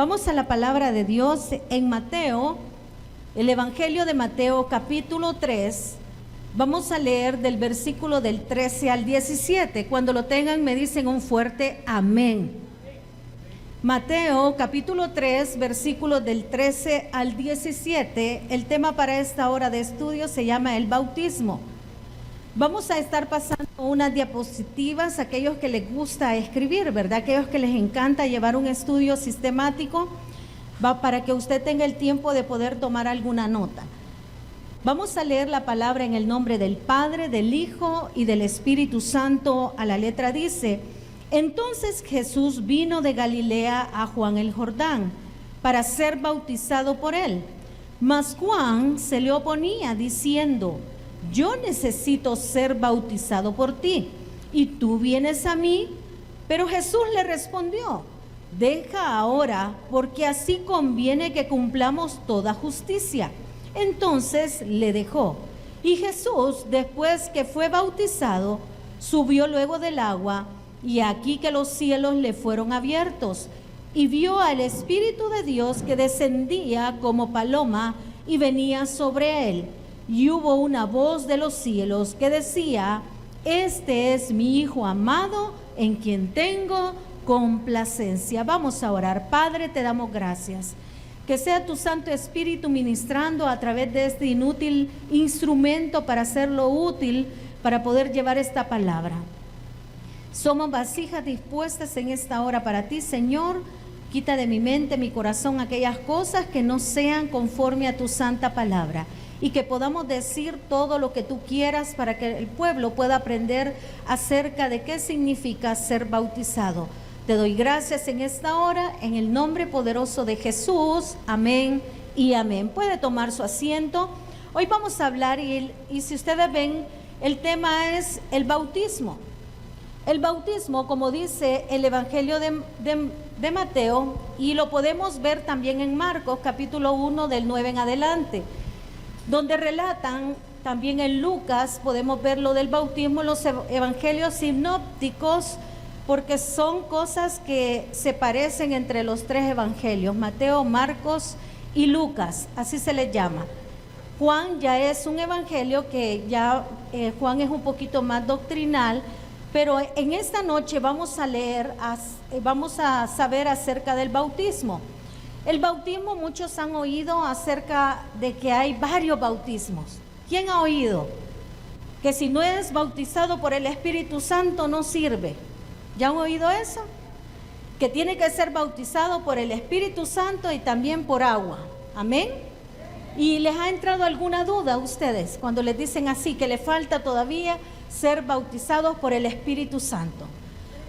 Vamos a la palabra de Dios en Mateo, el Evangelio de Mateo capítulo 3. Vamos a leer del versículo del 13 al 17. Cuando lo tengan me dicen un fuerte amén. Mateo capítulo 3, versículos del 13 al 17. El tema para esta hora de estudio se llama el bautismo. Vamos a estar pasando unas diapositivas a aquellos que les gusta escribir, ¿verdad? Aquellos que les encanta llevar un estudio sistemático, para que usted tenga el tiempo de poder tomar alguna nota. Vamos a leer la palabra en el nombre del Padre, del Hijo y del Espíritu Santo. A la letra dice: entonces Jesús vino de Galilea a Juan el Jordán para ser bautizado por él. Mas Juan se le oponía diciendo: yo necesito ser bautizado por ti, y tú vienes a mí. Pero Jesús le respondió: deja ahora, porque así conviene que cumplamos toda justicia. Entonces le dejó. Y Jesús, después que fue bautizado, subió luego del agua, y aquí que los cielos le fueron abiertos, y vio al Espíritu de Dios que descendía como paloma y venía sobre él. Y hubo una voz de los cielos que decía: este es mi Hijo amado, en quien tengo complacencia. Vamos a orar. Padre, te damos gracias. Que sea tu Santo Espíritu ministrando a través de este inútil instrumento para hacerlo útil, para poder llevar esta palabra. Somos vasijas dispuestas en esta hora para ti, Señor. Quita de mi mente, mi corazón, aquellas cosas que no sean conforme a tu santa palabra, y que podamos decir todo lo que tú quieras para que el pueblo pueda aprender acerca de qué significa ser bautizado. Te doy gracias en esta hora, en el nombre poderoso de Jesús. Amén y amén. Puede tomar su asiento. Hoy vamos a hablar, y si ustedes ven, el tema es el bautismo. El bautismo, como dice el Evangelio de Mateo, y lo podemos ver también en Marcos, capítulo 1, del 9 en adelante, donde relatan, también en Lucas podemos ver lo del bautismo, los evangelios sinópticos, porque son cosas que se parecen entre los tres evangelios, Mateo, Marcos y Lucas, así se les llama. Juan ya es un evangelio que ya Juan es un poquito más doctrinal, pero en esta noche vamos a leer, vamos a saber acerca del bautismo. El bautismo, muchos han oído acerca de que hay varios bautismos. ¿Quién ha oído? Que si no es bautizado por el Espíritu Santo no sirve. ¿Ya han oído eso? Que tiene que ser bautizado por el Espíritu Santo y también por agua. Amén. ¿Y les ha entrado alguna duda a ustedes cuando les dicen así, que le falta todavía ser bautizados por el Espíritu Santo?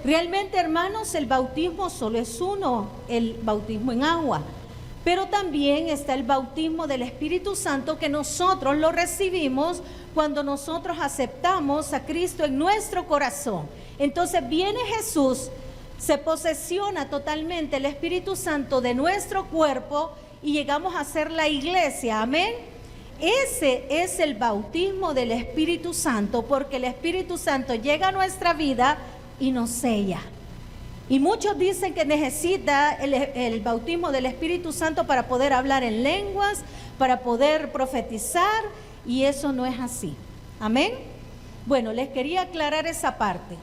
Realmente, hermanos, el bautismo solo es uno, el bautismo en agua, pero también está el bautismo del Espíritu Santo, que nosotros lo recibimos cuando nosotros aceptamos a Cristo en nuestro corazón. Entonces viene Jesús, se posesiona totalmente el Espíritu Santo de nuestro cuerpo y llegamos a ser la iglesia. Amén. Ese es el bautismo del Espíritu Santo, porque el Espíritu Santo llega a nuestra vida y nos sella. Y muchos dicen que necesita el bautismo del Espíritu Santo para poder hablar en lenguas, para poder profetizar, y eso no es así. Amén. Bueno, les quería aclarar esa parte.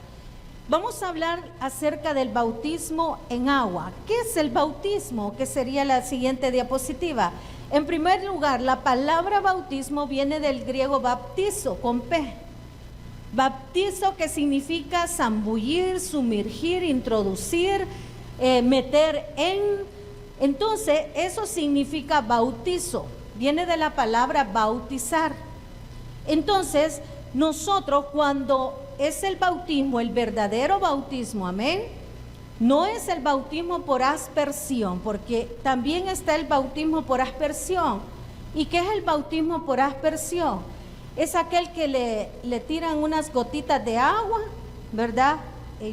Vamos a hablar acerca del bautismo en agua. ¿Qué es el bautismo? Que sería la siguiente diapositiva. En primer lugar, la palabra bautismo viene del griego baptizo, con P. Baptizo, que significa zambullir, sumergir, introducir, meter en. Entonces, eso significa bautizo. Viene de la palabra bautizar. Entonces, nosotros cuando es el bautismo, el verdadero bautismo, amén, no es el bautismo por aspersión, porque también está el bautismo por aspersión. ¿Y qué es el bautismo por aspersión? Es aquel que le tiran unas gotitas de agua, ¿verdad?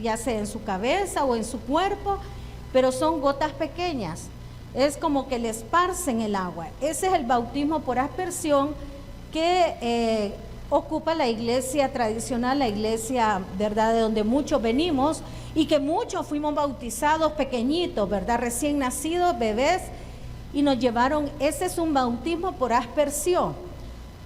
Ya sea en su cabeza o en su cuerpo, pero son gotas pequeñas. Es como que le esparcen el agua. Ese es el bautismo por aspersión, que ocupa la iglesia tradicional, la iglesia, ¿verdad?, de donde muchos venimos y que muchos fuimos bautizados pequeñitos, ¿verdad?, recién nacidos, bebés, y nos llevaron. Ese es un bautismo por aspersión.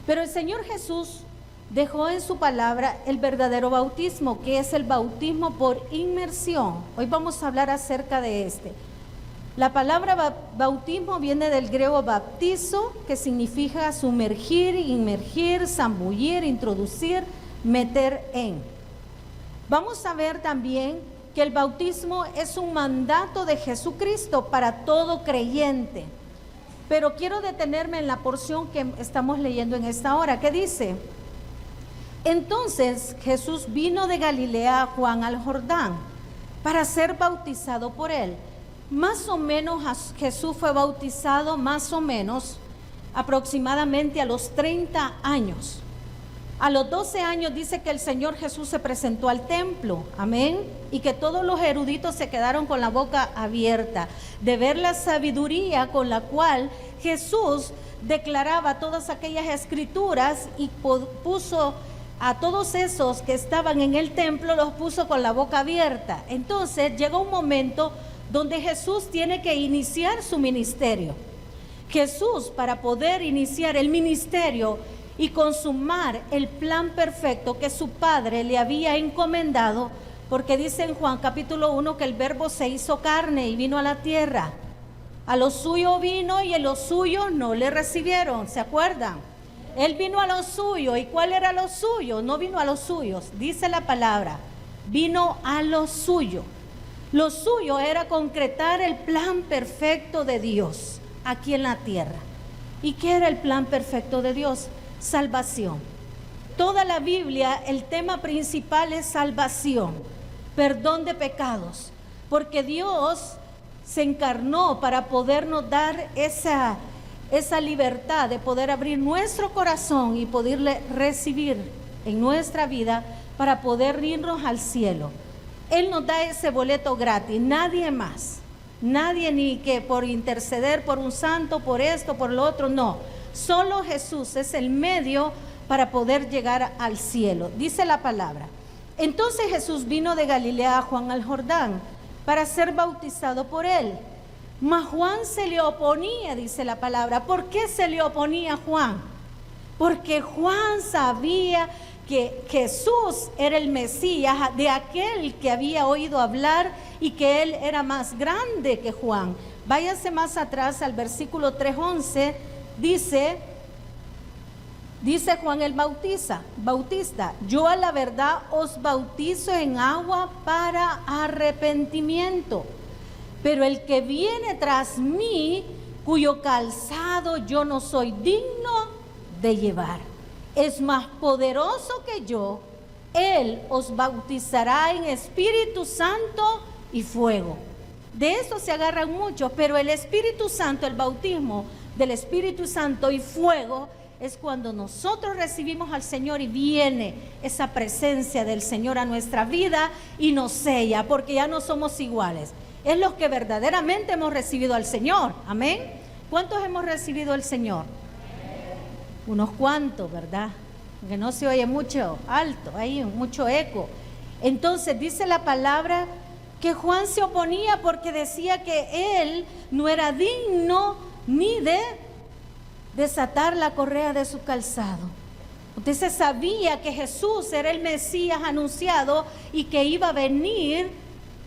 Pero el Señor Jesús dejó en su palabra el verdadero bautismo, que es el bautismo por inmersión. Hoy vamos a hablar acerca de este. La palabra bautismo viene del griego baptizo, que significa sumergir, inmergir, zambullir, introducir, meter en. Vamos a ver también que el bautismo es un mandato de Jesucristo para todo creyente. Pero quiero detenerme en la porción que estamos leyendo en esta hora, que dice: entonces Jesús vino de Galilea a Juan al Jordán para ser bautizado por él. Más o menos Jesús fue bautizado aproximadamente a los 30 años. A los 12 años dice que el Señor Jesús se presentó al templo, amén, y que todos los eruditos se quedaron con la boca abierta de ver la sabiduría con la cual Jesús declaraba todas aquellas escrituras, y puso a todos esos que estaban en el templo, los puso con la boca abierta. Entonces llegó un momento donde Jesús tiene que iniciar su ministerio. Jesús, para poder iniciar el ministerio y consumar el plan perfecto que su Padre le había encomendado, porque dice en Juan capítulo 1 que el Verbo se hizo carne y vino a la tierra. A lo suyo vino y a los suyos no le recibieron, ¿se acuerdan? Él vino a lo suyo. ¿Y cuál era lo suyo? No vino a los suyos, dice la palabra, vino a lo suyo. Lo suyo era concretar el plan perfecto de Dios aquí en la tierra. ¿Y qué era el plan perfecto de Dios? Salvación. Toda la Biblia, el tema principal es salvación, perdón de pecados, porque Dios se encarnó para podernos dar esa libertad de poder abrir nuestro corazón y poderle recibir en nuestra vida para poder irnos al cielo. Él nos da ese boleto gratis, nadie más, nadie, ni que por interceder por un santo, por esto, por lo otro, no. Solo Jesús es el medio para poder llegar al cielo, dice la palabra. Entonces Jesús vino de Galilea a Juan al Jordán para ser bautizado por él. Mas Juan se le oponía, dice la palabra. ¿Por qué se le oponía Juan? Porque Juan sabía que Jesús era el Mesías, de aquel que había oído hablar, y que él era más grande que Juan. Váyase más atrás al versículo 3:11, dice Juan el Bautista, yo a la verdad os bautizo en agua para arrepentimiento, pero el que viene tras mí, cuyo calzado yo no soy digno de llevar, es más poderoso que yo. Él os bautizará en Espíritu Santo y fuego. De eso se agarran muchos, pero el Espíritu Santo, el bautismo del Espíritu Santo y fuego, es cuando nosotros recibimos al Señor y viene esa presencia del Señor a nuestra vida y nos sella, porque ya no somos iguales. Es los que verdaderamente hemos recibido al Señor, amén. ¿Cuántos hemos recibido al Señor? Unos cuantos, ¿verdad? Que no se oye mucho alto, hay mucho eco. Entonces dice la palabra que Juan se oponía porque decía que él no era digno ni de desatar la correa de su calzado. Entonces sabía que Jesús era el Mesías anunciado y que iba a venir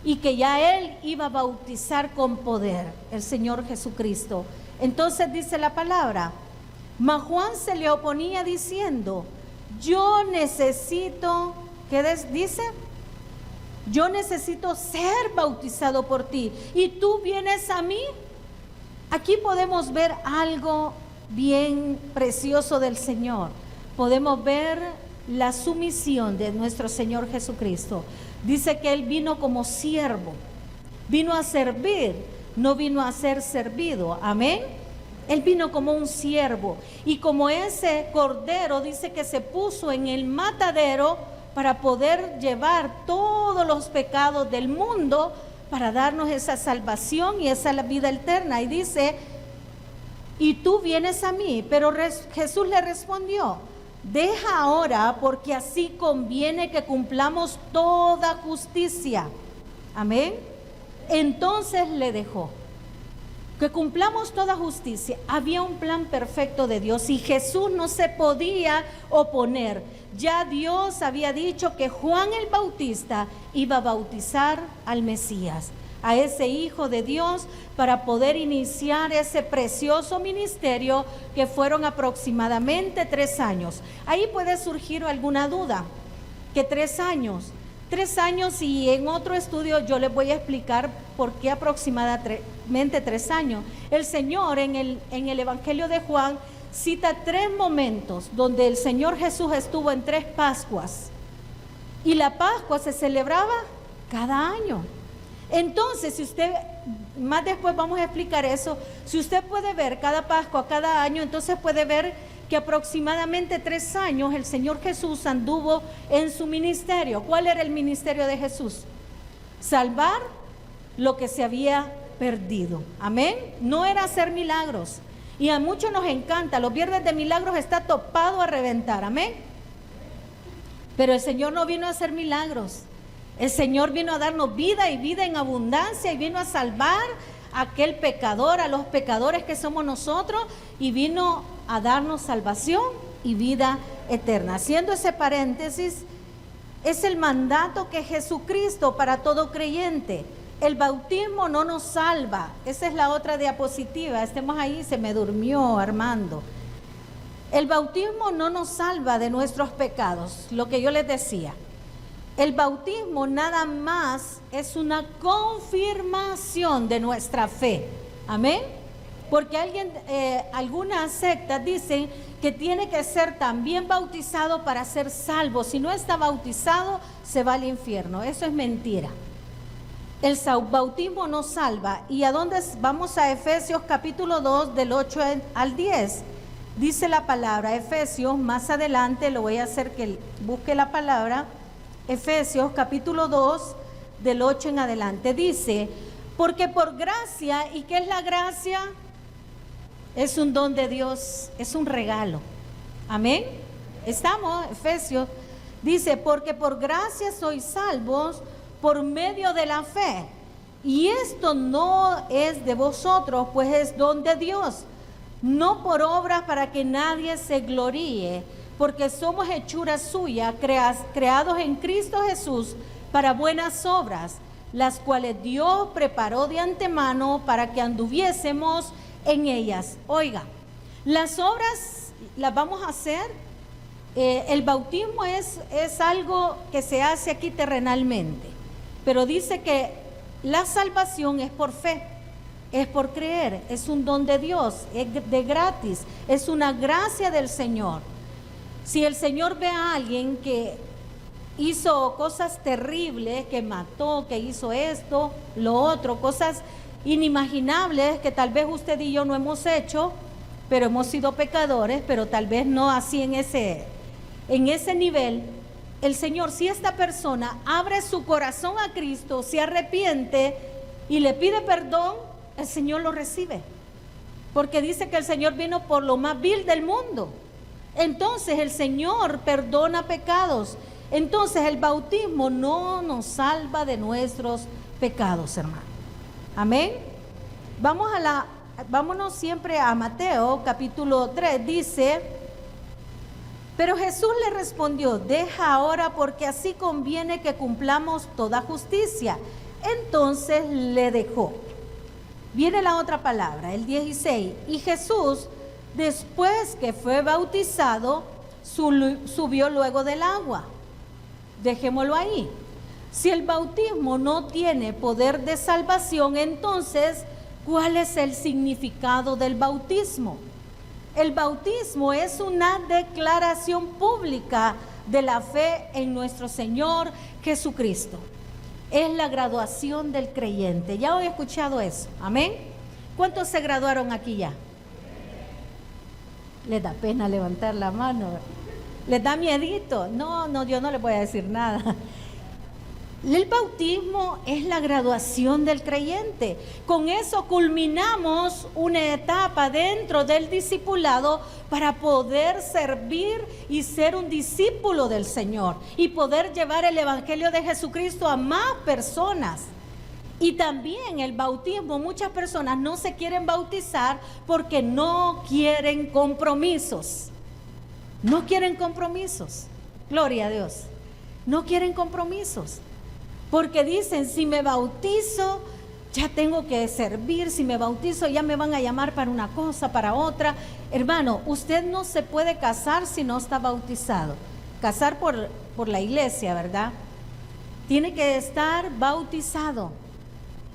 y que ya él iba a bautizar con poder, el Señor Jesucristo. Entonces dice la palabra, mas Juan se le oponía diciendo, yo necesito, ¿qué dice? Yo necesito ser bautizado por ti y tú vienes a mí. Aquí podemos ver algo bien precioso del Señor. Podemos ver la sumisión de nuestro Señor Jesucristo. Dice que Él vino como siervo, vino a servir, no vino a ser servido, amén. Él vino como un siervo y como ese cordero, dice que se puso en el matadero para poder llevar todos los pecados del mundo, para darnos esa salvación y esa vida eterna. Y dice, y tú vienes a mí, pero Jesús le respondió, deja ahora, porque así conviene que cumplamos toda justicia. Amén. Entonces le dejó. Que cumplamos toda justicia. Había un plan perfecto de Dios y Jesús no se podía oponer. Ya Dios había dicho que Juan el Bautista iba a bautizar al Mesías, a ese Hijo de Dios, para poder iniciar ese precioso ministerio que fueron aproximadamente 3 años. Ahí puede surgir alguna duda, que 3 años. 3 años, y en otro estudio yo les voy a explicar por qué aproximadamente 3 años. El Señor en el Evangelio de Juan cita 3 momentos donde el Señor Jesús estuvo en 3 Pascuas. Y la Pascua se celebraba cada año. Entonces, si usted, más después vamos a explicar eso, si usted puede ver cada Pascua, cada año, entonces puede ver que aproximadamente 3 años el Señor Jesús anduvo en su ministerio. ¿Cuál era el ministerio de Jesús? Salvar lo que se había perdido. Amén. No era hacer milagros. Y a muchos nos encanta, los viernes de milagros está topado a reventar. Amén. Pero el Señor no vino a hacer milagros. El Señor vino a darnos vida y vida en abundancia, y vino a salvar a aquel pecador, a los pecadores que somos nosotros, y vino a darnos salvación y vida eterna. Haciendo ese paréntesis, es el mandato que Jesucristo para todo creyente. El bautismo no nos salva. Esa es la otra diapositiva. Estemos ahí, se me durmió Armando. El bautismo no nos salva de nuestros pecados, lo que yo les decía. El bautismo nada más es una confirmación de nuestra fe. Amén. Porque algunas sectas dicen que tiene que ser también bautizado para ser salvo. Si no está bautizado, se va al infierno. Eso es mentira. El bautismo no salva. ¿Y a dónde vamos? A Efesios capítulo 2, del 8 al 10. Dice la palabra, Efesios, más adelante lo voy a hacer que busque la palabra. Efesios capítulo 2, del 8 en adelante. Dice, porque por gracia, ¿y qué es la gracia? Es un don de Dios, es un regalo. Amén. Estamos, Efesios, dice, porque por gracia sois salvos por medio de la fe. Y esto no es de vosotros, pues es don de Dios, no por obras para que nadie se gloríe, porque somos hechura suya, creados en Cristo Jesús para buenas obras, las cuales Dios preparó de antemano para que anduviésemos en ellas. Oiga, las obras las vamos a hacer. El bautismo es algo que se hace aquí terrenalmente, pero dice que la salvación es por fe, es por creer, es un don de Dios, es de gratis, es una gracia del Señor. Si el Señor ve a alguien que hizo cosas terribles, que mató, que hizo esto, lo otro, cosas inimaginables que tal vez usted y yo no hemos hecho, pero hemos sido pecadores, pero tal vez no así en ese nivel. El Señor, si esta persona abre su corazón a Cristo, se arrepiente y le pide perdón, el Señor lo recibe, porque dice que el Señor vino por lo más vil del mundo. Entonces el Señor perdona pecados. Entonces el bautismo no nos salva de nuestros pecados, hermano. Amén. Vámonos siempre a Mateo capítulo 3, dice, pero Jesús le respondió, deja ahora, porque así conviene que cumplamos toda justicia. Entonces le dejó. Viene la otra palabra, el 16, y Jesús, después que fue bautizado, subió luego del agua. Dejémoslo ahí. Si el bautismo no tiene poder de salvación, entonces, ¿cuál es el significado del bautismo? El bautismo es una declaración pública de la fe en nuestro Señor Jesucristo. Es la graduación del creyente. Ya he escuchado eso. Amén. ¿Cuántos se graduaron aquí ya? Les da pena levantar la mano. Les da miedito. No, yo no les voy a decir nada. El bautismo es la graduación del creyente. Con eso culminamos una etapa dentro del discipulado para poder servir y ser un discípulo del Señor y poder llevar el Evangelio de Jesucristo a más personas. Y también el bautismo, muchas personas no se quieren bautizar porque no quieren compromisos. No quieren compromisos. Gloria a Dios. No quieren compromisos. Porque dicen, si me bautizo, ya tengo que servir. Si me bautizo, ya me van a llamar para una cosa, para otra. Hermano, usted no se puede casar si no está bautizado. Casar por la iglesia, ¿verdad? Tiene que estar bautizado.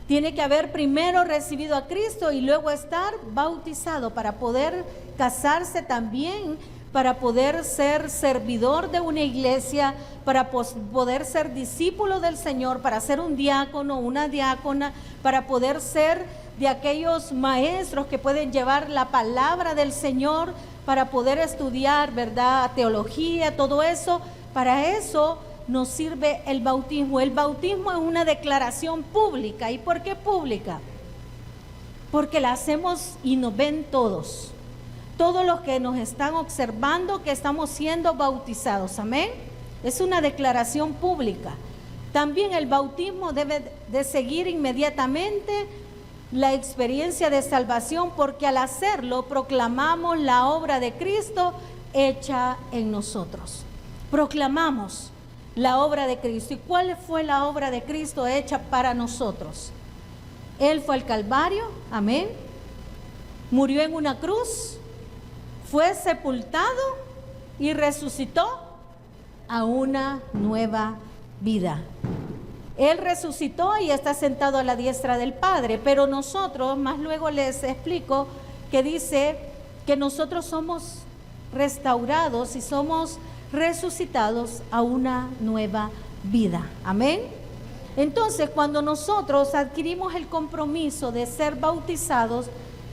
Tiene que haber primero recibido a Cristo y luego estar bautizado para poder casarse también, para poder ser servidor de una iglesia, para poder ser discípulo del Señor, para ser un diácono, una diácona, para poder ser de aquellos maestros que pueden llevar la palabra del Señor, para poder estudiar, ¿verdad?, teología, todo eso. Para eso nos sirve el bautismo. El bautismo es una declaración pública. ¿Y por qué pública? Porque la hacemos y nos ven todos. Todos los que nos están observando que estamos siendo bautizados. Amén. Es una declaración pública. También el bautismo debe de seguir inmediatamente la experiencia de salvación, porque al hacerlo proclamamos la obra de Cristo hecha en nosotros. Proclamamos la obra de Cristo. ¿Y cuál fue la obra de Cristo hecha para nosotros? Él fue al Calvario, amén. Murió en una cruz, fue sepultado y resucitó a una nueva vida. Él resucitó y está sentado a la diestra del Padre, pero nosotros, más luego les explico, que dice que nosotros somos restaurados y somos resucitados a una nueva vida. Amén. Entonces, cuando nosotros adquirimos el compromiso de ser bautizados,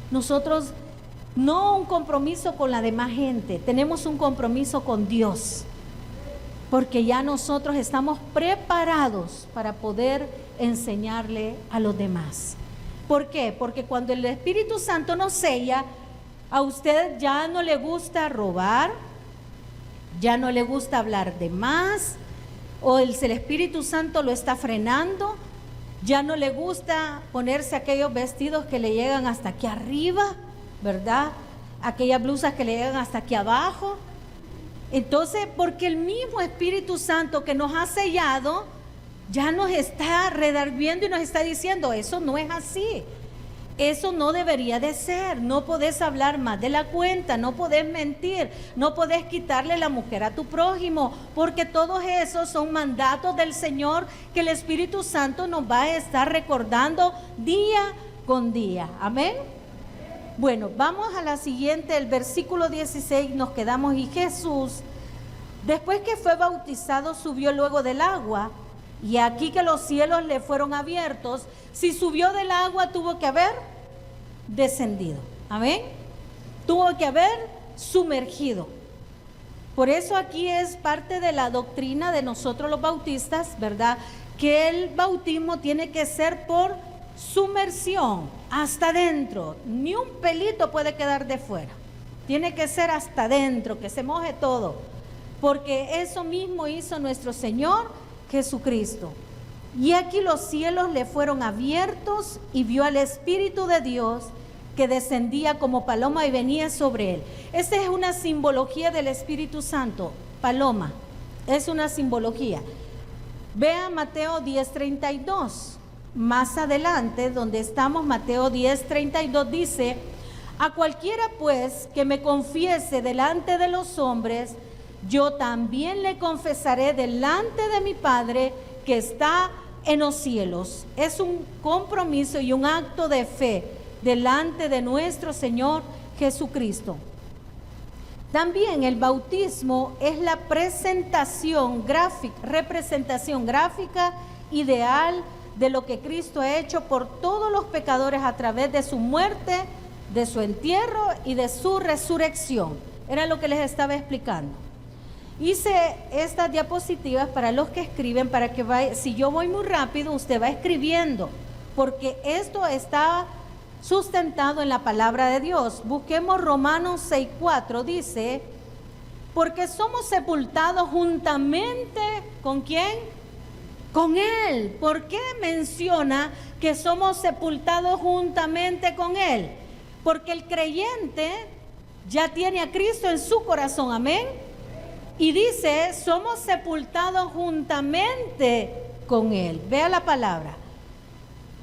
nosotros no un compromiso con la demás gente, tenemos un compromiso con Dios, porque ya nosotros estamos preparados para poder enseñarle a los demás. ¿Por qué? Porque cuando el Espíritu Santo nos sella, a usted ya no le gusta robar, ya no le gusta hablar de más, o el Espíritu Santo lo está frenando, ya no le gusta ponerse aquellos vestidos que le llegan hasta aquí arriba, ¿verdad? Aquellas blusas que le llegan hasta aquí abajo. Entonces, porque el mismo Espíritu Santo que nos ha sellado ya nos está redarguiendo y nos está diciendo, eso no es así, eso no debería de ser, no podés hablar más de la cuenta, no podés mentir, no podés quitarle la mujer a tu prójimo, porque todos esos son mandatos del Señor que el Espíritu Santo nos va a estar recordando día con día. Amén. Bueno, vamos a la siguiente, el versículo 16, nos quedamos. Y Jesús, después que fue bautizado, subió luego del agua, y aquí que los cielos le fueron abiertos. Si subió del agua, tuvo que haber descendido. Amén. Tuvo que haber sumergido. Por eso aquí es parte de la doctrina de nosotros los bautistas, ¿verdad? Que el bautismo tiene que ser por sumersión, hasta adentro, ni un pelito puede quedar de fuera, tiene que ser hasta adentro, que se moje todo, porque eso mismo hizo nuestro Señor Jesucristo. Y aquí los cielos le fueron abiertos y vio al Espíritu de Dios que descendía como paloma y venía sobre él. Esta es una simbología del Espíritu Santo, paloma, es una simbología. Vea Mateo 10:32. Más adelante, donde estamos, Mateo 10:32 dice: a cualquiera pues que me confiese delante de los hombres, yo también le confesaré delante de mi Padre que está en los cielos. Es un compromiso y un acto de fe delante de nuestro Señor Jesucristo. También el bautismo es la representación gráfica ideal de lo que Cristo ha hecho por todos los pecadores a través de su muerte, de su entierro y de su resurrección. Era lo que les estaba explicando. Hice estas diapositivas para los que escriben, para que vaya, si yo voy muy rápido, usted va escribiendo, porque esto está sustentado en la palabra de Dios. Busquemos Romanos 6:4, dice, porque somos sepultados juntamente, ¿con quién? Con Él. ¿Por qué menciona que somos sepultados juntamente con Él? Porque el creyente ya tiene a Cristo en su corazón, amén. Y dice, somos sepultados juntamente con Él. Vea la palabra.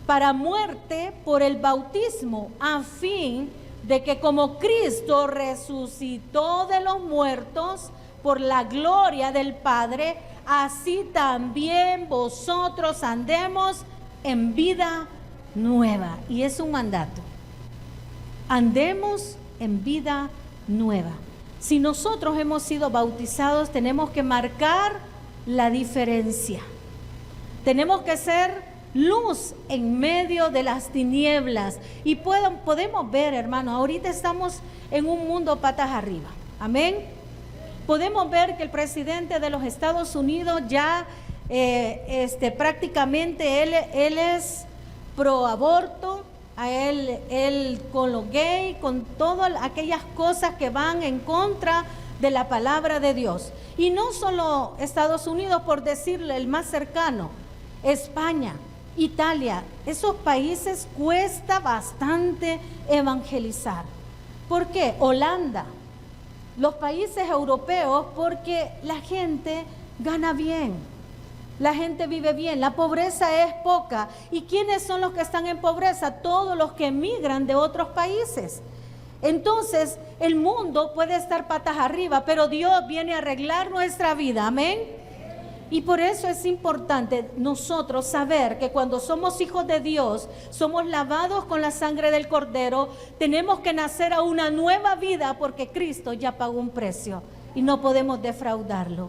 Para muerte por el bautismo, a fin de que como Cristo resucitó de los muertos por la gloria del Padre, así también vosotros andemos en vida nueva. Y es un mandato. Andemos en vida nueva. Si nosotros hemos sido bautizados, tenemos que marcar la diferencia. Tenemos que ser luz en medio de las tinieblas. Y podemos ver, hermano, ahorita estamos en un mundo patas arriba. Amén. Podemos ver que el presidente de los Estados Unidos ya prácticamente él es pro aborto. A él con lo gay, con todas aquellas cosas que van en contra de la palabra de Dios. Y no solo Estados Unidos, por decirle el más cercano, España, Italia, esos países cuesta bastante evangelizar. ¿Por qué? Holanda, los países europeos, porque la gente gana bien. La gente vive bien, la pobreza es poca. ¿Y quiénes son los que están en pobreza? Todos los que emigran de otros países. Entonces, el mundo puede estar patas arriba, pero Dios viene a arreglar nuestra vida, amén. Y por eso es importante nosotros saber que cuando somos hijos de Dios, somos lavados con la sangre del Cordero, tenemos que nacer a una nueva vida porque Cristo ya pagó un precio y no podemos defraudarlo.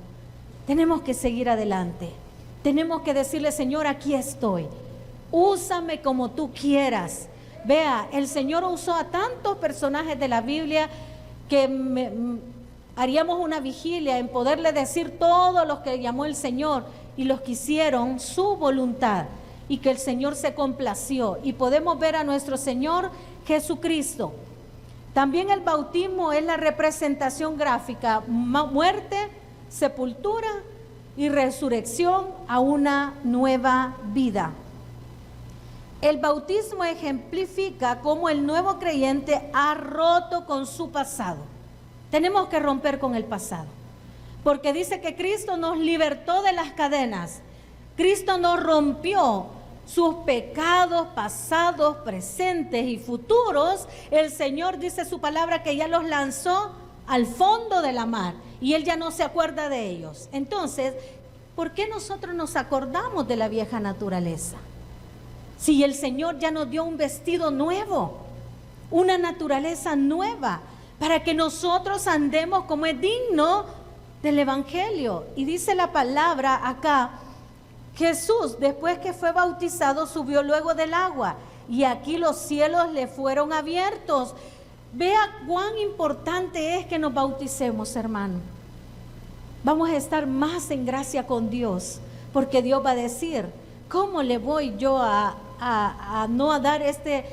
Tenemos que seguir adelante. Tenemos que decirle, Señor, aquí estoy. Úsame como tú quieras. Vea, el Señor usó a tantos personajes de la Biblia que haríamos una vigilia en poderle decir todos los que llamó el Señor y los que hicieron su voluntad y que el Señor se complació. Y podemos ver a nuestro Señor Jesucristo. También el bautismo es la representación gráfica, muerte, sepultura y resurrección a una nueva vida. El bautismo ejemplifica cómo el nuevo creyente ha roto con su pasado. Tenemos que romper con el pasado, porque dice que Cristo nos libertó de las cadenas. Cristo nos rompió sus pecados pasados, presentes y futuros. El Señor dice su palabra que ya los lanzó al fondo de la mar y Él ya no se acuerda de ellos. Entonces, ¿por qué nosotros nos acordamos de la vieja naturaleza? Si el Señor ya nos dio un vestido nuevo, una naturaleza nueva, para que nosotros andemos como es digno del Evangelio. Y dice la palabra acá, Jesús, después que fue bautizado, subió luego del agua, y aquí los cielos le fueron abiertos. Vea cuán importante es que nos bauticemos, hermano. Vamos a estar más en gracia con Dios, porque Dios va a decir, ¿cómo le voy yo a no dar esta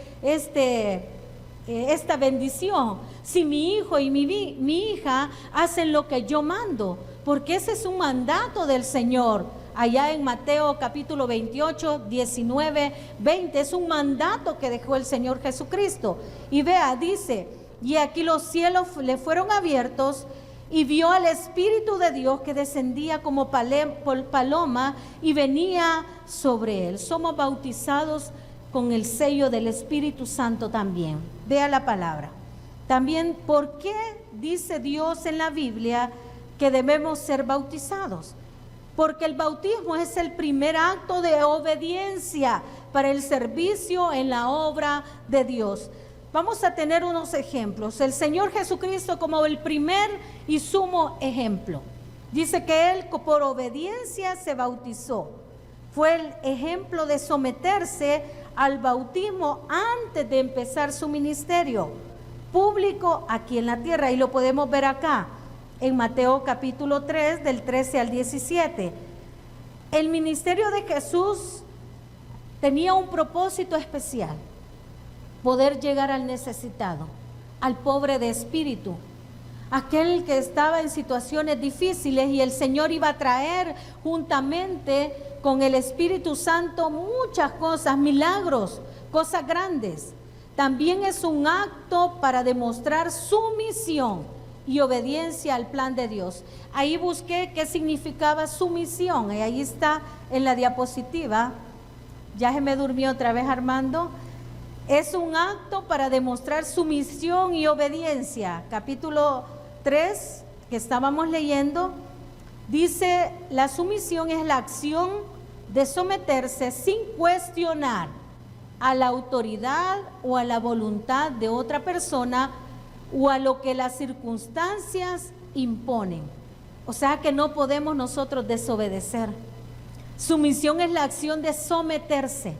bendición si mi hijo y mi hija hacen lo que yo mando? Porque ese es un mandato del Señor. Allá en Mateo capítulo 28, 19, 20, es un mandato que dejó el Señor Jesucristo. Y vea, dice, y aquí los cielos le fueron abiertos y vio al Espíritu de Dios que descendía como paloma y venía sobre él. Somos bautizados con el sello del Espíritu Santo también. Vea la palabra. También, ¿por qué dice Dios en la Biblia que debemos ser bautizados? Porque el bautismo es el primer acto de obediencia para el servicio en la obra de Dios. Vamos a tener unos ejemplos. El Señor Jesucristo como el primer y sumo ejemplo. Dice que Él por obediencia se bautizó. Fue el ejemplo de someterse al bautismo antes de empezar su ministerio público aquí en la tierra. Y lo podemos ver acá. en Mateo capítulo 3, del 13 al 17. El ministerio de Jesús tenía un propósito especial: poder llegar al necesitado, al pobre de espíritu, aquel que estaba en situaciones difíciles, y el Señor iba a traer juntamente con el Espíritu Santo muchas cosas, milagros, cosas grandes. También es un acto para demostrar sumisión y obediencia al plan de Dios. Ahí busqué qué significaba sumisión, y ahí está en la diapositiva. Ya se me durmió otra vez Armando. Es un acto para demostrar sumisión y obediencia. Capítulo 3 que estábamos leyendo dice: la sumisión es la acción de someterse sin cuestionar a la autoridad o a la voluntad de otra persona o a lo que las circunstancias imponen. O sea que no podemos nosotros desobedecer. Sumisión es la acción de someterse,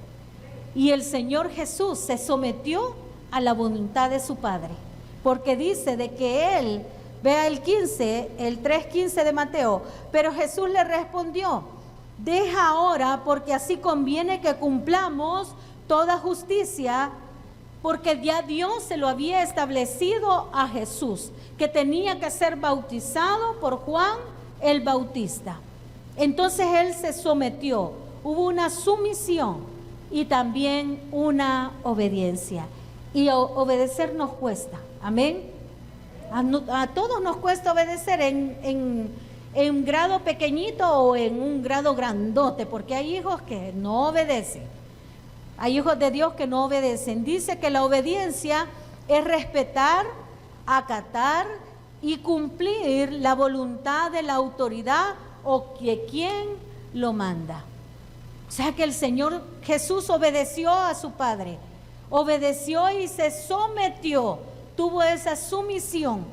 y el Señor Jesús se sometió a la voluntad de su Padre, porque dice de que Él, vea el 3:15 de Mateo, pero Jesús le respondió: deja ahora, porque así conviene que cumplamos toda justicia, porque ya Dios se lo había establecido a Jesús, que tenía que ser bautizado por Juan el Bautista. Entonces Él se sometió, hubo una sumisión y también una obediencia. Y obedecer nos cuesta, amén. A todos nos cuesta obedecer en grado pequeñito o en un grado grandote, porque hay hijos que no obedecen. Hay hijos de Dios que no obedecen. Dice que la obediencia es respetar, acatar y cumplir la voluntad de la autoridad o que quien lo manda. O sea que el Señor Jesús obedeció a su Padre, obedeció y se sometió, tuvo esa sumisión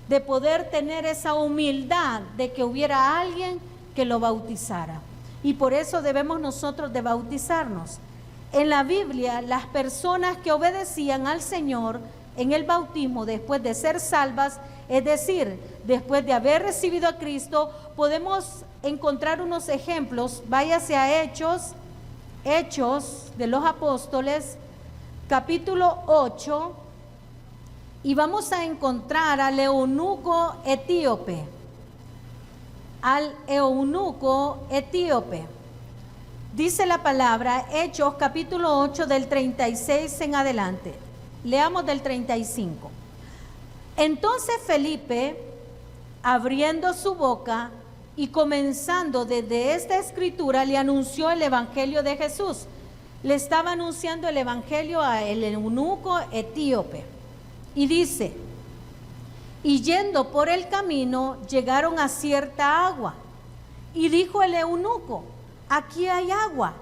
de poder tener esa humildad de que hubiera alguien que lo bautizara. Y por eso debemos nosotros de bautizarnos. En la Biblia, las personas que obedecían al Señor en el bautismo después de ser salvas, es decir, después de haber recibido a Cristo, podemos encontrar unos ejemplos. Váyase a Hechos de los Apóstoles, capítulo 8, y vamos a encontrar al eunuco etíope. Dice la palabra, Hechos capítulo 8 del 36 en adelante. Leamos del 35. Entonces Felipe, abriendo su boca y comenzando desde esta escritura, le anunció el evangelio de Jesús. Le estaba anunciando el evangelio a el eunuco etíope. Y dice: y yendo por el camino, llegaron a cierta agua. Y dijo el eunuco: aquí hay agua,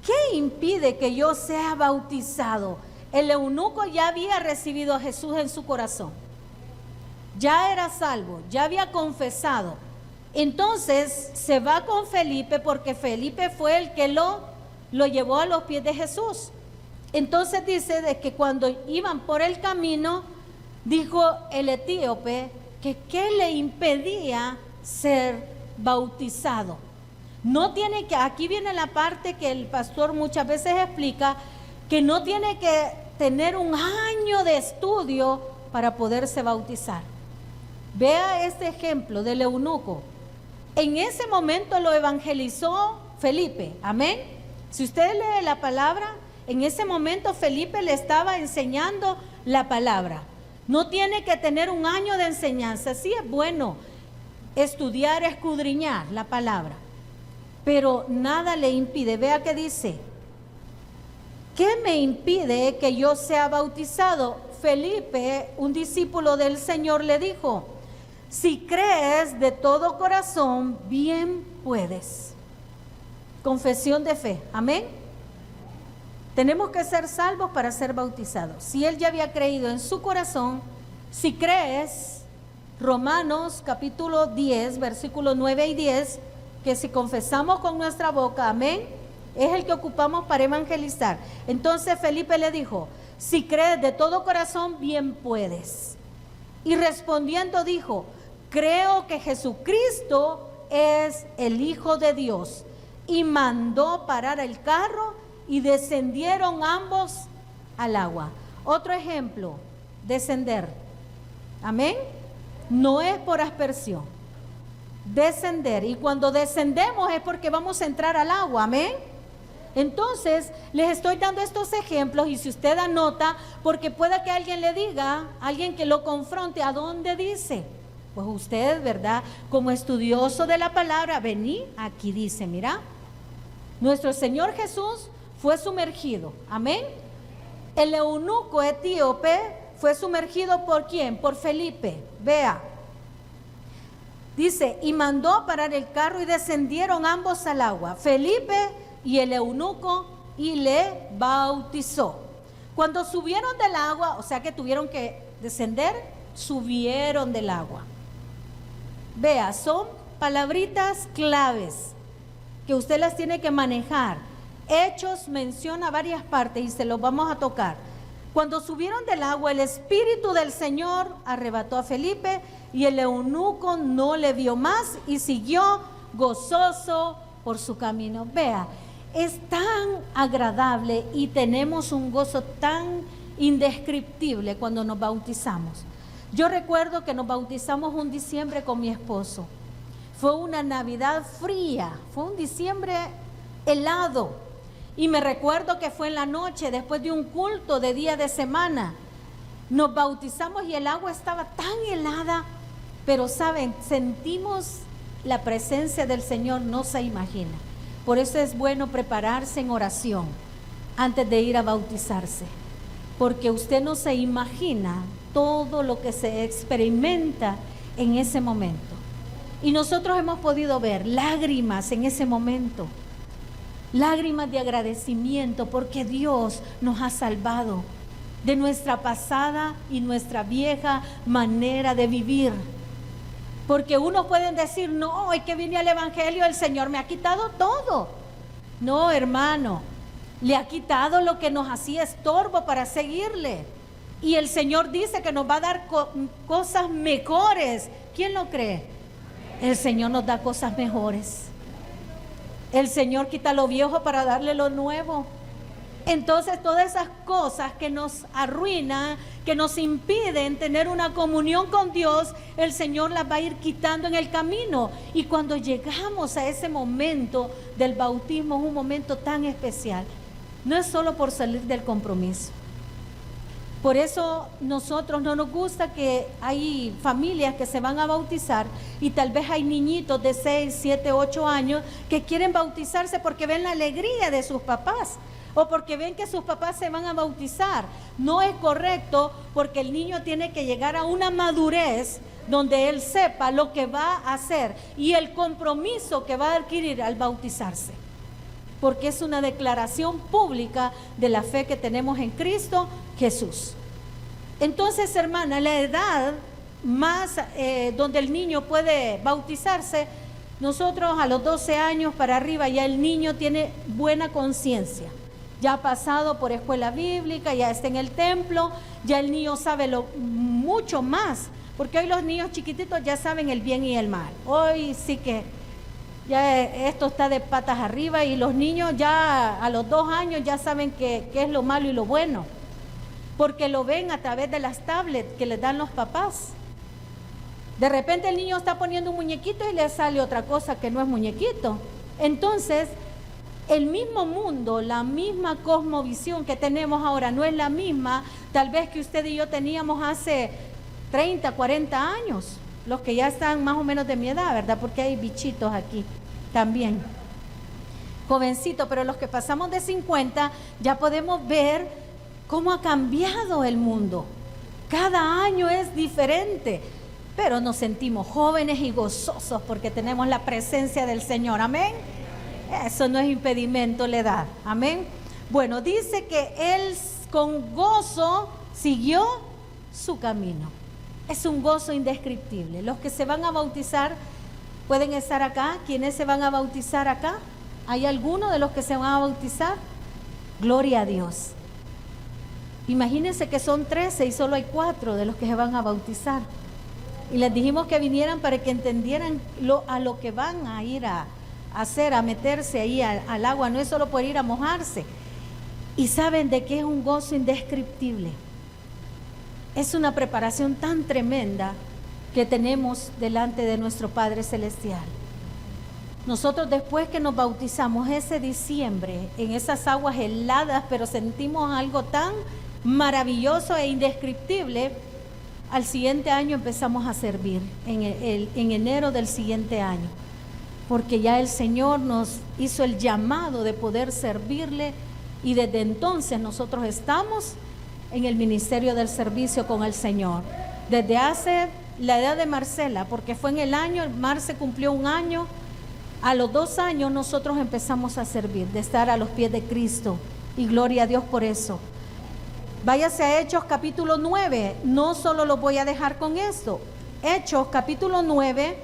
¿qué impide que yo sea bautizado? El eunuco ya había recibido a Jesús en su corazón, ya era salvo, ya había confesado. Entonces se va con Felipe, porque Felipe fue el que lo llevó a los pies de Jesús. Entonces dice de que cuando iban por el camino, dijo el etíope que qué le impedía ser bautizado. No tiene que, aquí viene la parte que el pastor muchas veces explica, que no tiene que tener un año de estudio para poderse bautizar. Vea este ejemplo del eunuco. En ese momento lo evangelizó Felipe, amén. Si usted lee la palabra, en ese momento Felipe le estaba enseñando la palabra. No tiene que tener un año de enseñanza. Sí es bueno estudiar, escudriñar la palabra, pero nada le impide. Vea que dice: ¿qué me impide que yo sea bautizado? Felipe, un discípulo del Señor, le dijo: si crees de todo corazón, bien puedes. Confesión de fe, amén. Tenemos que ser salvos para ser bautizados. Si él ya había creído en su corazón, si crees, Romanos capítulo 10, versículos 9 y 10, que si confesamos con nuestra boca, amén, es el que ocupamos para evangelizar. Entonces Felipe le dijo: si crees de todo corazón, bien puedes. Y respondiendo dijo: creo que Jesucristo es el Hijo de Dios. Y mandó parar el carro y descendieron ambos al agua. Otro ejemplo, descender. Amén. No es por aspersión. Descender. Y cuando descendemos es porque vamos a entrar al agua. Amén. Entonces, les estoy dando estos ejemplos y si usted anota, porque pueda que alguien le diga, alguien que lo confronte, ¿a dónde dice? Pues usted, ¿verdad? Como estudioso de la palabra, vení, aquí dice, mira, nuestro Señor Jesús fue sumergido. Amén. El eunuco etíope fue sumergido ¿por quién? Por Felipe. Vea. Dice, y mandó parar el carro y descendieron ambos al agua, Felipe y el eunuco, y le bautizó. Cuando subieron del agua, o sea que tuvieron que descender, subieron del agua. Vea, son palabritas claves que usted las tiene que manejar. Hechos menciona varias partes y se los vamos a tocar. Cuando subieron del agua, el Espíritu del Señor arrebató a Felipe y el eunuco no le vio más y siguió gozoso por su camino. Vea, es tan agradable y tenemos un gozo tan indescriptible cuando nos bautizamos. Yo recuerdo que nos bautizamos un diciembre con mi esposo. Fue una Navidad fría, fue un diciembre helado. Y me recuerdo que fue en la noche, después de un culto de día de semana. Nos bautizamos y el agua estaba tan helada, pero saben, sentimos la presencia del Señor, no se imagina. Por eso es bueno prepararse en oración antes de ir a bautizarse, porque usted no se imagina todo lo que se experimenta en ese momento. Y nosotros hemos podido ver lágrimas en ese momento, lágrimas de agradecimiento porque Dios nos ha salvado de nuestra pasada y nuestra vieja manera de vivir. Porque unos pueden decir, no, es que vine al Evangelio, el Señor me ha quitado todo. No, hermano, le ha quitado lo que nos hacía estorbo para seguirle. Y el Señor dice que nos va a dar cosas mejores. ¿Quién lo cree? El Señor nos da cosas mejores. El Señor quita lo viejo para darle lo nuevo. Entonces todas esas cosas que nos arruinan, que nos impiden tener una comunión con Dios, el Señor las va a ir quitando en el camino. Y cuando llegamos a ese momento del bautismo, es un momento tan especial. No es solo por salir del compromiso. Por eso nosotros no nos gusta que hay familias que se van a bautizar y tal vez hay niñitos de 6, 7, 8 años que quieren bautizarse porque ven la alegría de sus papás o porque ven que sus papás se van a bautizar. No es correcto, porque el niño tiene que llegar a una madurez donde él sepa lo que va a hacer y el compromiso que va a adquirir al bautizarse, porque es una declaración pública de la fe que tenemos en Cristo Jesús. Entonces, hermana, la edad más donde el niño puede bautizarse, nosotros a los 12 años para arriba ya el niño tiene buena conciencia, ya ha pasado por escuela bíblica, ya está en el templo, ya el niño sabe mucho más, porque hoy los niños chiquititos ya saben el bien y el mal. Hoy sí que ya esto está de patas arriba y los niños ya a los 2 años ya saben qué es lo malo y lo bueno, porque lo ven a través de las tablets que les dan los papás. De repente el niño está poniendo un muñequito y le sale otra cosa que no es muñequito. Entonces, el mismo mundo, la misma cosmovisión que tenemos ahora no es la misma tal vez que usted y yo teníamos hace 30, 40 años. Los que ya están más o menos de mi edad, ¿verdad? Porque hay bichitos aquí también, jovencitos, pero los que pasamos de 50 ya podemos ver cómo ha cambiado el mundo. Cada año es diferente, pero nos sentimos jóvenes y gozosos porque tenemos la presencia del Señor. Amén. Eso no es impedimento la edad. Amén. Bueno, dice que él con gozo siguió su camino. Es un gozo indescriptible. Los que se van a bautizar pueden estar acá. ¿Quiénes se van a bautizar acá? ¿Hay alguno de los que se van a bautizar? Gloria a Dios. Imagínense que son 13 y solo hay 4 de los que se van a bautizar. y les dijimos que vinieran para que entendieran a lo que van a ir a hacer, a meterse ahí al agua. No es solo por ir a mojarse. Y saben de que es un gozo indescriptible. Es una preparación tan tremenda que tenemos delante de nuestro Padre Celestial. Nosotros, después que nos bautizamos ese diciembre en esas aguas heladas, pero sentimos algo tan maravilloso e indescriptible, al siguiente año empezamos a servir, en enero del siguiente año, porque ya el Señor nos hizo el llamado de poder servirle, y desde entonces nosotros estamos en el ministerio del servicio con el Señor. Desde hace la edad de Marcela, porque fue en el año, Marce cumplió 1 año, a los 2 años nosotros empezamos a servir, de estar a los pies de Cristo, y gloria a Dios por eso. Váyase a Hechos capítulo 9, no solo lo voy a dejar con esto. Hechos capítulo 9,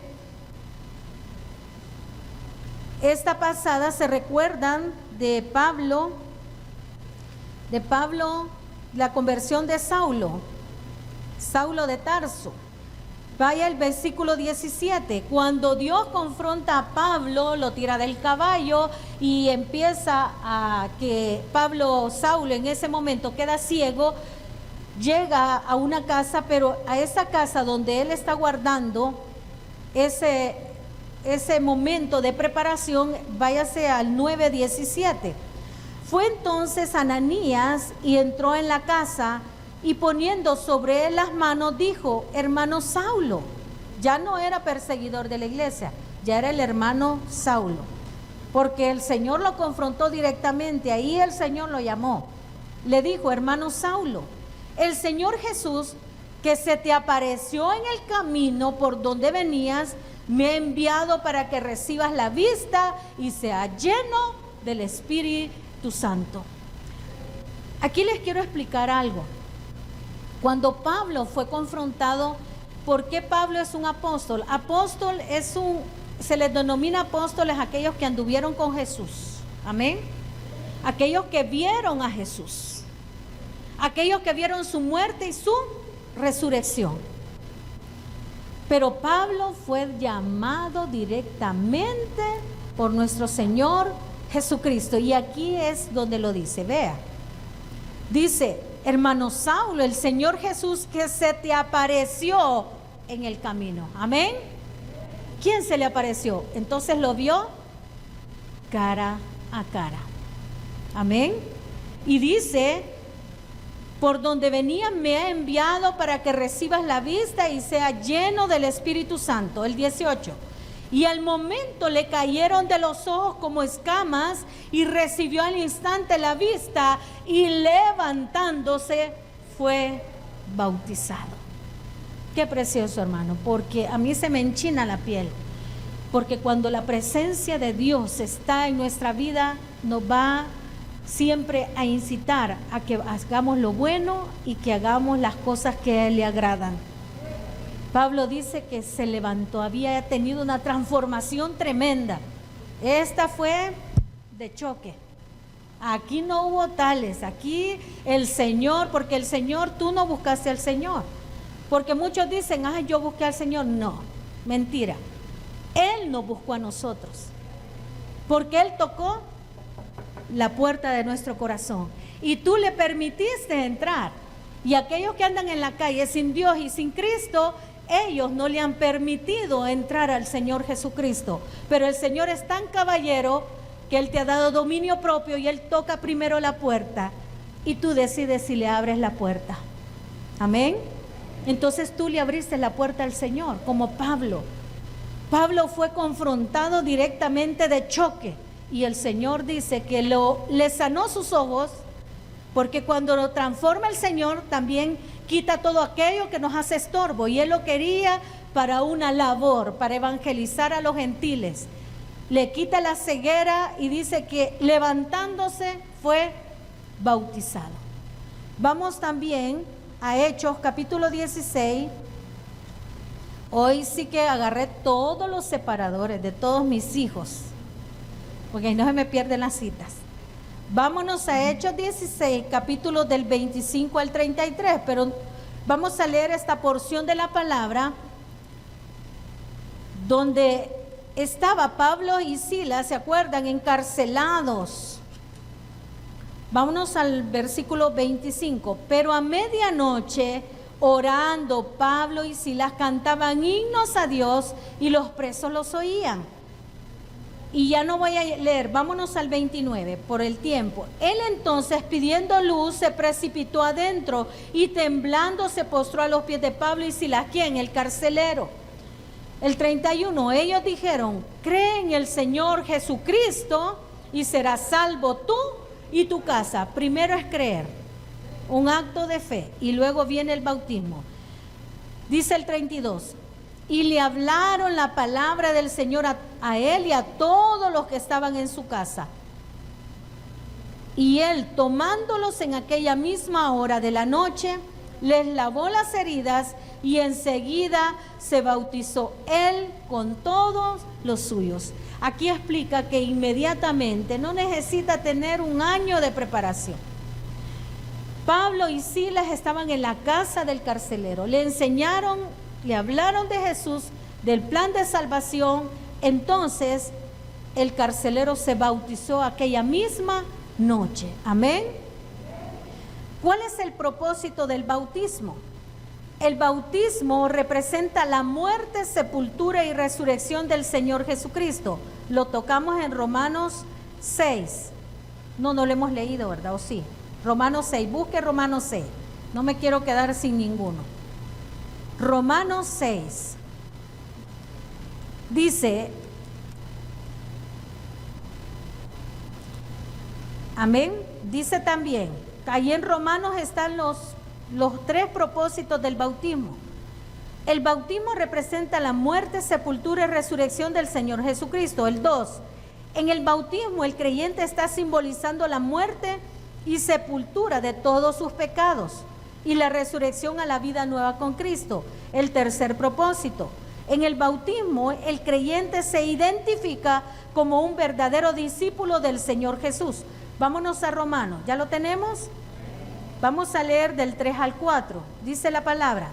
esta pasada se recuerdan de Pablo, la conversión de Saulo de Tarso. Vaya el versículo 17, cuando Dios confronta a Pablo, lo tira del caballo y empieza a que Saulo en ese momento queda ciego, llega a una casa, pero a esa casa donde él está guardando ese momento de preparación, váyase al 9:17. Fue entonces Ananías y entró en la casa, y poniendo sobre él las manos dijo: hermano Saulo. Ya no era perseguidor de la iglesia, ya era el hermano Saulo, porque el Señor lo confrontó directamente. Ahí el Señor lo llamó, le dijo: hermano Saulo, el Señor Jesús, que se te apareció en el camino por donde venías, me ha enviado para que recibas la vista y seas lleno del Espíritu Santo. Aquí les quiero explicar algo. Cuando Pablo fue confrontado, ¿por qué Pablo es un apóstol? Apóstol se les denomina apóstoles a aquellos que anduvieron con Jesús. Amén. Aquellos que vieron a Jesús. Aquellos que vieron su muerte y su resurrección. Pero Pablo fue llamado directamente por nuestro Señor Jesucristo. Y aquí es donde lo dice, vea. Dice: hermano Saulo, el Señor Jesús que se te apareció en el camino. Amén. ¿Quién se le apareció? Entonces lo vio cara a cara. Amén. Y dice: por donde venía me ha enviado para que recibas la vista y sea lleno del Espíritu Santo. El 18. Y al momento le cayeron de los ojos como escamas, y recibió al instante la vista, y levantándose fue bautizado. Qué precioso, hermano, porque a mí se me enchina la piel, porque cuando la presencia de Dios está en nuestra vida, nos va siempre a incitar a que hagamos lo bueno y que hagamos las cosas que a Él le agradan. Pablo dice que se levantó, había tenido una transformación tremenda. Esta fue de choque. Aquí no hubo tales, aquí el Señor, porque el Señor, tú no buscaste al Señor. Porque muchos dicen: yo busqué al Señor. No, mentira. Él nos buscó a nosotros, porque Él tocó la puerta de nuestro corazón y tú le permitiste entrar. Y aquellos que andan en la calle sin Dios y sin Cristo, ellos no le han permitido entrar al Señor Jesucristo. Pero el Señor es tan caballero que Él te ha dado dominio propio, y Él toca primero la puerta y tú decides si le abres la puerta. Amén. Entonces tú le abriste la puerta al Señor, como Pablo. Pablo fue confrontado directamente de choque, y el Señor dice que le sanó sus ojos, porque cuando lo transforma el Señor, también quita todo aquello que nos hace estorbo, y Él lo quería para una labor, para evangelizar a los gentiles. Le quita la ceguera y dice que levantándose fue bautizado. Vamos también a Hechos capítulo 16. Hoy sí que agarré todos los separadores de todos mis hijos, porque no se me pierden las citas. Vámonos a Hechos 16, capítulo del 25 al 33, pero vamos a leer esta porción de la palabra donde estaba Pablo y Silas, ¿se acuerdan? Encarcelados. Vámonos al versículo 25. Pero a medianoche, orando, Pablo y Silas cantaban himnos a Dios y los presos los oían. Y ya no voy a leer, vámonos al 29, por el tiempo. Él entonces, pidiendo luz, se precipitó adentro y temblando se postró a los pies de Pablo y Silas. ¿Quién? El carcelero. El 31, ellos dijeron: cree en el Señor Jesucristo y serás salvo tú y tu casa. Primero es creer, un acto de fe, y luego viene el bautismo. Dice el 32, y le hablaron la palabra del Señor a él y a todos los que estaban en su casa. Y él, tomándolos en aquella misma hora de la noche, les lavó las heridas y enseguida se bautizó él con todos los suyos. Aquí explica que inmediatamente, no necesita tener un año de preparación. Pablo y Silas estaban en la casa del carcelero, le enseñaron, le hablaron de Jesús, del plan de salvación. Entonces el carcelero se bautizó aquella misma noche. Amén. ¿Cuál es el propósito del bautismo? El bautismo representa la muerte, sepultura y resurrección del Señor Jesucristo. Lo tocamos en Romanos 6. No lo hemos leído, ¿verdad? ¿O sí? Romanos 6, busque Romanos 6. No me quiero quedar sin ninguno. Romanos 6. Dice, amén, dice también, ahí en Romanos están los tres propósitos del bautismo. El bautismo representa la muerte, sepultura y resurrección del Señor Jesucristo. El 2, en el bautismo el creyente está simbolizando la muerte y sepultura de todos sus pecados y la resurrección a la vida nueva con Cristo. El tercer propósito, en el bautismo el creyente se identifica como un verdadero discípulo del Señor Jesús. Vámonos a Romanos, ¿ya lo tenemos? Vamos a leer del 3 al 4, dice la palabra.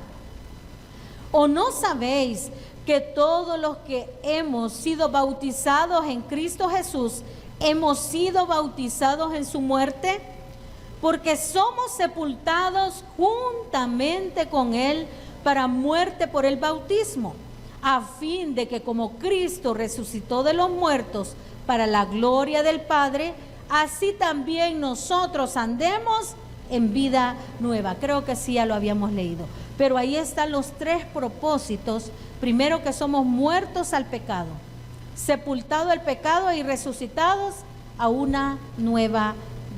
¿O no sabéis que todos los que hemos sido bautizados en Cristo Jesús, hemos sido bautizados en su muerte? Porque somos sepultados juntamente con Él para muerte por el bautismo, a fin de que como Cristo resucitó de los muertos para la gloria del Padre, así también nosotros andemos en vida nueva. Creo que sí, ya lo habíamos leído. Pero ahí están los tres propósitos. Primero, que somos muertos al pecado, sepultado el pecado y resucitados a una nueva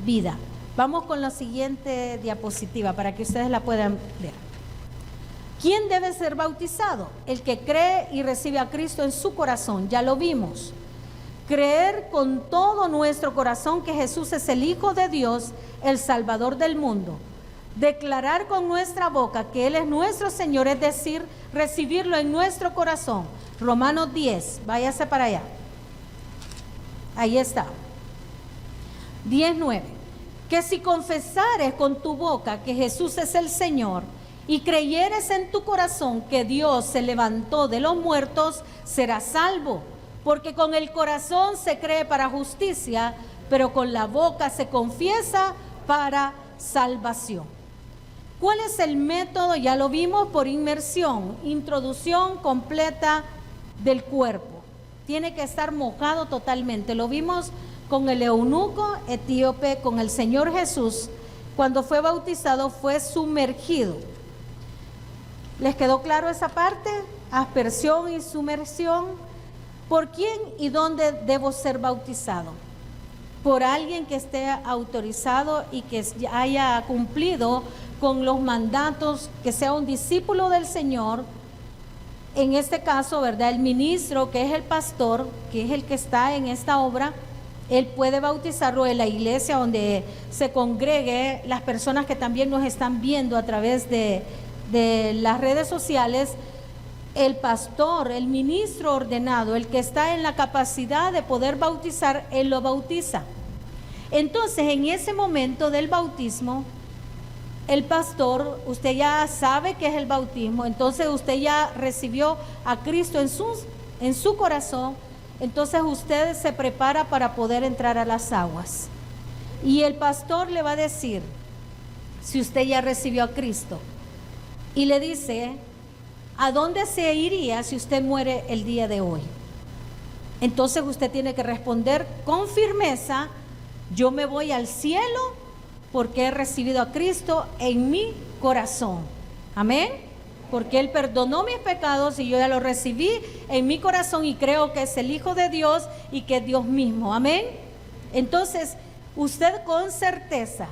vida. Vamos con la siguiente diapositiva para que ustedes la puedan ver. ¿Quién debe ser bautizado? El que cree y recibe a Cristo en su corazón, ya lo vimos. Creer con todo nuestro corazón que Jesús es el Hijo de Dios, el Salvador del mundo. Declarar con nuestra boca que Él es nuestro Señor, es decir, recibirlo en nuestro corazón. Romanos 10, váyase para allá. Ahí está. 10:9. Que si confesares con tu boca que Jesús es el Señor y creyeres en tu corazón que Dios se levantó de los muertos, serás salvo. Porque con el corazón se cree para justicia, pero con la boca se confiesa para salvación. ¿Cuál es el método? Ya lo vimos, por inmersión, introducción completa del cuerpo. Tiene que estar mojado totalmente. Lo vimos con el eunuco etíope, con el Señor Jesús. Cuando fue bautizado fue sumergido. ¿Les quedó claro esa parte? Aspersión y sumersión. ¿Por quién y dónde debo ser bautizado? Por alguien que esté autorizado y que haya cumplido con los mandatos, que sea un discípulo del Señor. En este caso, ¿verdad? El ministro, que es el pastor, que es el que está en esta obra, él puede bautizarlo en la iglesia donde se congregue, las personas que también nos están viendo a través de las redes sociales. El pastor, el ministro ordenado, el que está en la capacidad de poder bautizar, él lo bautiza. Entonces, en ese momento del bautismo, el pastor, usted ya sabe qué es el bautismo, entonces usted ya recibió a Cristo en su corazón, entonces usted se prepara para poder entrar a las aguas. Y el pastor le va a decir, si usted ya recibió a Cristo, y le dice, ¿a dónde se iría si usted muere el día de hoy? Entonces usted tiene que responder con firmeza, yo me voy al cielo porque he recibido a Cristo en mi corazón. Amén. Porque Él perdonó mis pecados y yo ya lo recibí en mi corazón y creo que es el Hijo de Dios y que es Dios mismo. Amén. Entonces, usted con certeza,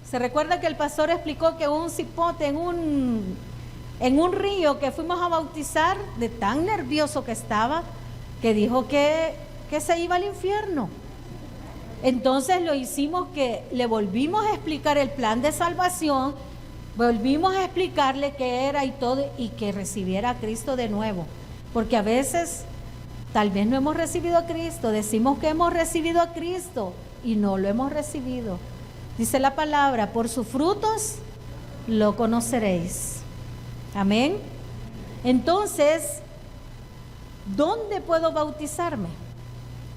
se recuerda que el pastor explicó que un cipote en un río que fuimos a bautizar, de tan nervioso que estaba, que dijo que se iba al infierno. Entonces lo hicimos que le volvimos a explicar el plan de salvación, volvimos a explicarle qué era y todo, y que recibiera a Cristo de nuevo, porque a veces tal vez no hemos recibido a Cristo, decimos que hemos recibido a Cristo y no lo hemos recibido. Dice la palabra, por sus frutos lo conoceréis. Amén. Entonces, ¿dónde puedo bautizarme?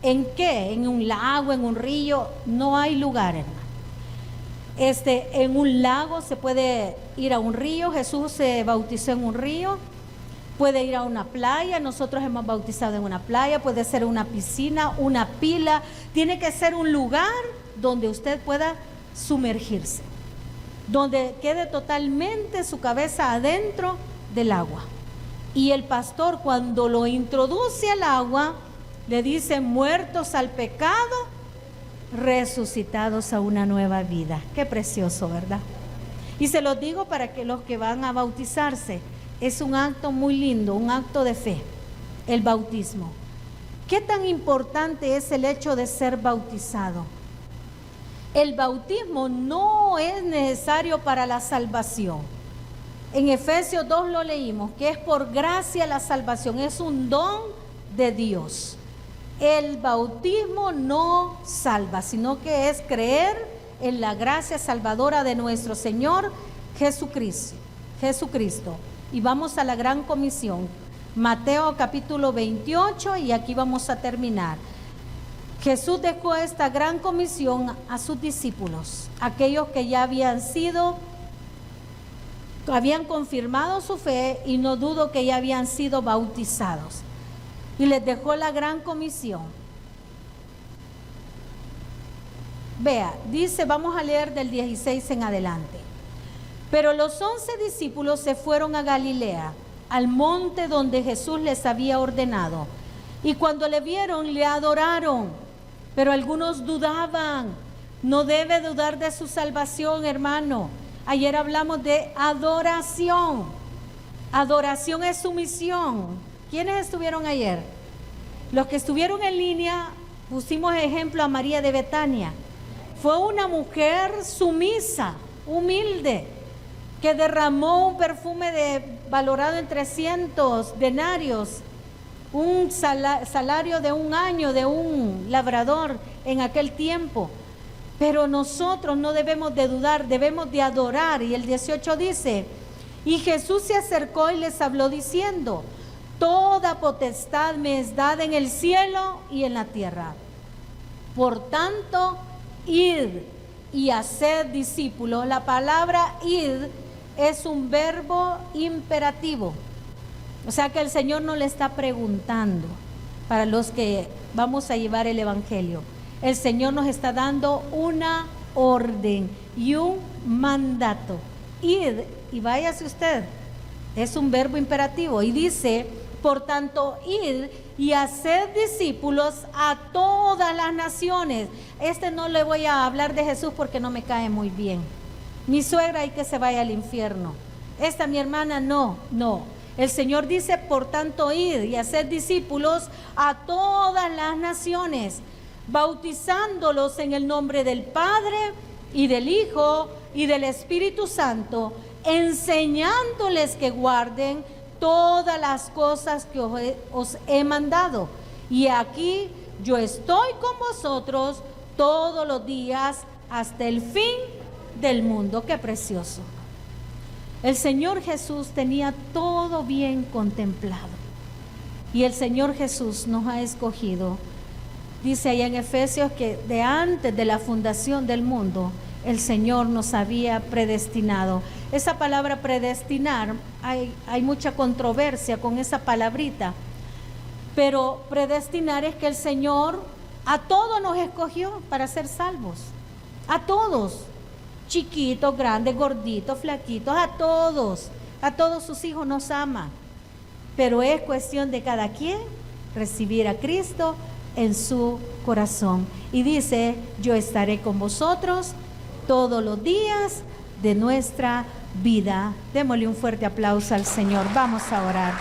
¿En qué? ¿En un lago, en un río? No hay lugar, hermano. En un lago se puede ir a un río. Jesús se bautizó en un río. Puede ir a una playa. Nosotros hemos bautizado en una playa. Puede ser una piscina, una pila. Tiene que ser un lugar donde usted pueda sumergirse, donde quede totalmente su cabeza adentro del agua. Y el pastor, cuando lo introduce al agua, le dice, muertos al pecado, resucitados a una nueva vida. Qué precioso, ¿verdad? Y se los digo para que los que van a bautizarse, es un acto muy lindo, un acto de fe, el bautismo. ¿Qué tan importante es el hecho de ser bautizado? El bautismo no es necesario para la salvación. En Efesios 2 lo leímos, que es por gracia la salvación, es un don de Dios. El bautismo no salva, sino que es creer en la gracia salvadora de nuestro Señor Jesucristo. Y vamos a la gran comisión, Mateo capítulo 28, y aquí vamos a terminar. Jesús dejó esta gran comisión a sus discípulos, aquellos que ya habían confirmado su fe, y no dudo que ya habían sido bautizados. Y les dejó la gran comisión. Vea, dice, vamos a leer del 16 en adelante. Pero los 11 discípulos se fueron a Galilea, al monte donde Jesús les había ordenado. Y cuando le vieron, le adoraron. Pero algunos dudaban. No debe dudar de su salvación, hermano. Ayer hablamos de adoración. Adoración es sumisión. ¿Quiénes estuvieron ayer? Los que estuvieron en línea, pusimos ejemplo a María de Betania. Fue una mujer sumisa, humilde, que derramó un perfume valorado en 300 denarios, un salario de un año de un labrador en aquel tiempo. Pero nosotros no debemos de dudar, debemos de adorar. Y el 18 dice, y Jesús se acercó y les habló diciendo, toda potestad me es dada en el cielo y en la tierra. Por tanto, id y haced discípulos. La palabra id es un verbo imperativo. O sea que el Señor no le está preguntando para los que vamos a llevar el evangelio. El Señor nos está dando una orden y un mandato. Id y váyase usted. Es un verbo imperativo y dice, por tanto, id y haced discípulos a todas las naciones. No le voy a hablar de Jesús porque no me cae muy bien. Mi suegra hay que se vaya al infierno. Mi hermana no. El Señor dice, por tanto, id y haced discípulos a todas las naciones, bautizándolos en el nombre del Padre y del Hijo y del Espíritu Santo, enseñándoles que guarden todas las cosas que os he mandado. Y aquí yo estoy con vosotros todos los días hasta el fin del mundo. Qué precioso. El Señor Jesús tenía todo bien contemplado. Y el Señor Jesús nos ha escogido. Dice allá en Efesios que de antes de la fundación del mundo, el Señor nos había predestinado. Esa palabra predestinar, hay mucha controversia con esa palabrita, pero predestinar es que el Señor a todos nos escogió para ser salvos, a todos, chiquitos, grandes, gorditos, flaquitos, a todos sus hijos nos ama, pero es cuestión de cada quien recibir a Cristo en su corazón. Y dice, yo estaré con vosotros todos los días de nuestra vida. Démosle un fuerte aplauso al Señor. Vamos a orar.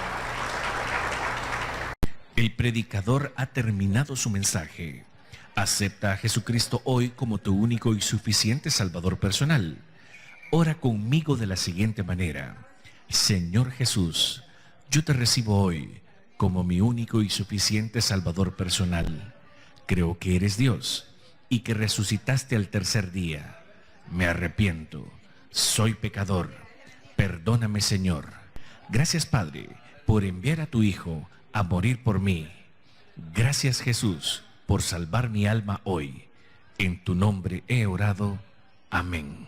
El predicador ha terminado su mensaje. Acepta a Jesucristo hoy como tu único y suficiente Salvador personal. Ora conmigo de la siguiente manera. Señor Jesús, yo te recibo hoy como mi único y suficiente Salvador personal. Creo que eres Dios y que resucitaste al tercer día. Me arrepiento, soy pecador. Perdóname, Señor. Gracias, Padre, por enviar a tu Hijo a morir por mí. Gracias, Jesús, por salvar mi alma hoy. En tu nombre he orado. Amén.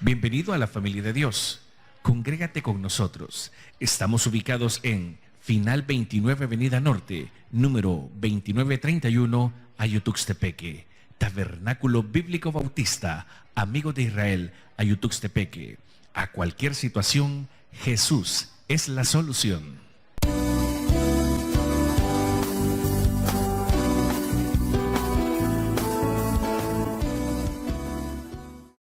Bienvenido a la familia de Dios. Congrégate con nosotros. Estamos ubicados en Final 29 Avenida Norte, número 2931, Ayutuxtepeque. Tabernáculo Bíblico Bautista, Amigo de Israel, Ayutuxtepeque. A cualquier situación, Jesús es la solución.